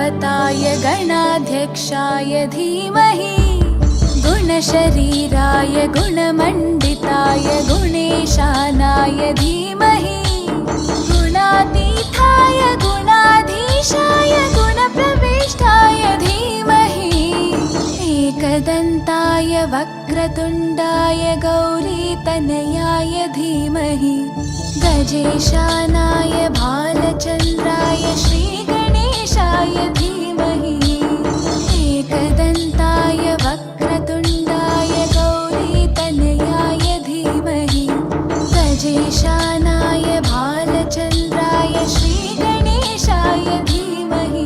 गुरुदेवताय गणाध्यक्षाय धीमहि गुणशरीराय गुणमण्डिताय गुणेशानाय धीमहि गुणातीताय गुणाधीशाय गुणप्रविष्टाय धीमहि एकदन्ताय वक्रतुण्डाय गौरीतनयाय धीमहि गजेशानाय भालचन्द्राय श्रीगणेशाय धीमहि एकदन्ताय वक्रतुण्डाय गौरीतनयाय धीमहि गजेशानाय भालचन्द्राय श्रीगणेशाय धीमहि।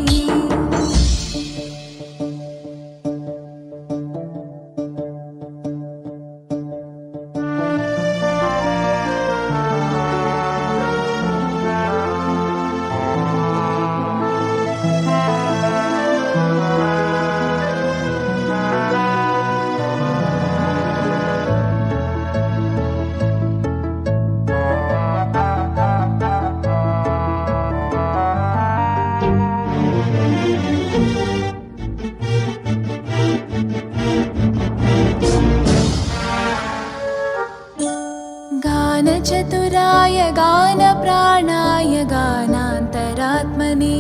गानचतुराय गानप्राणाय गानान्तरात्मने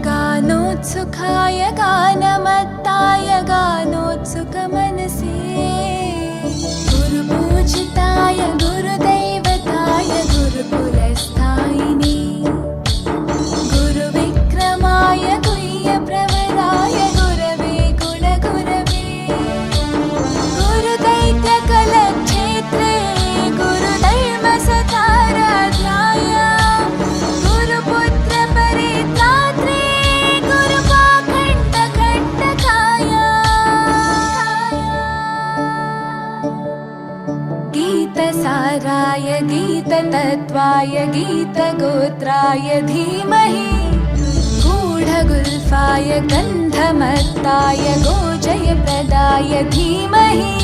गानोत्सुकाय गानमत्ताय गानोत्सुकमनसे गुरुपूजिताय गुरुदैवताय गुरुकुलस्थायिने गुरुविक्रमाय गुह्यप्रवराय गुरवे गुणगुरवे गुरुदैत्यकलक्षेत्रे गुरुधर्मसताराध्याय गुरुपुत्रपरित्रात्रे गुरुपाखण्डकण्टकाय गीतसाराय गीततत्त्वाय गीतगोत्राय धीमहि गूढगुल्फाय गन्धमत्ताय गोजयप्रदाय धीमहि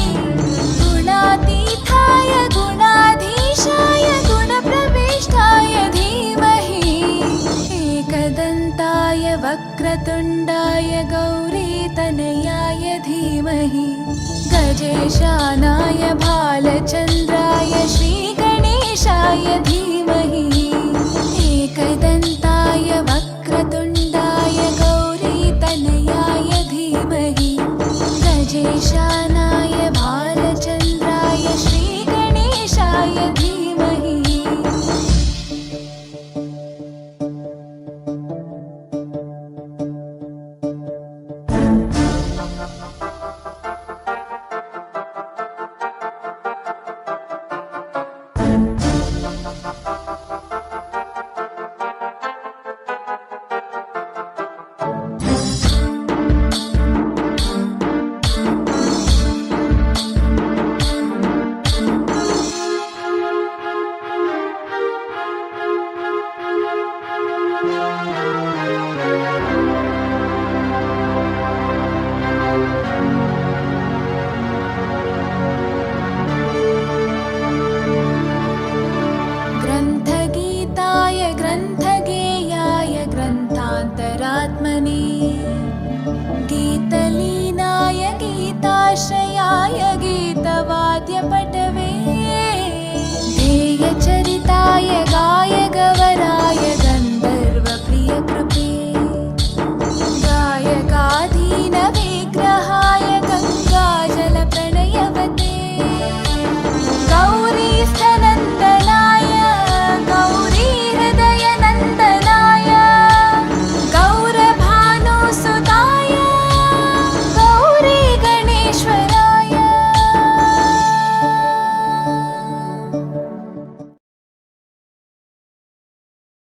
गुणातीताय गुणाधीशाय गुणप्रविष्टाय धीमहि एकदन्ताय वक्रतुण्डाय गौरीतनयाय धीमहि गजेशानाय भालचन्द्राय श्रीगणेशाय धीमहि एकदन्ताय वक्रतुण्डाय गौरीतनयाय धीमहि गजेशानाय भालचन्द्राय श्रीगणेशाय धीमहि। ग्रन्थगीताय ग्रन्थगेयाय ग्रन्थान्तरात्मने गीतलीनाय गीताश्रयाय गीतवाद्यपट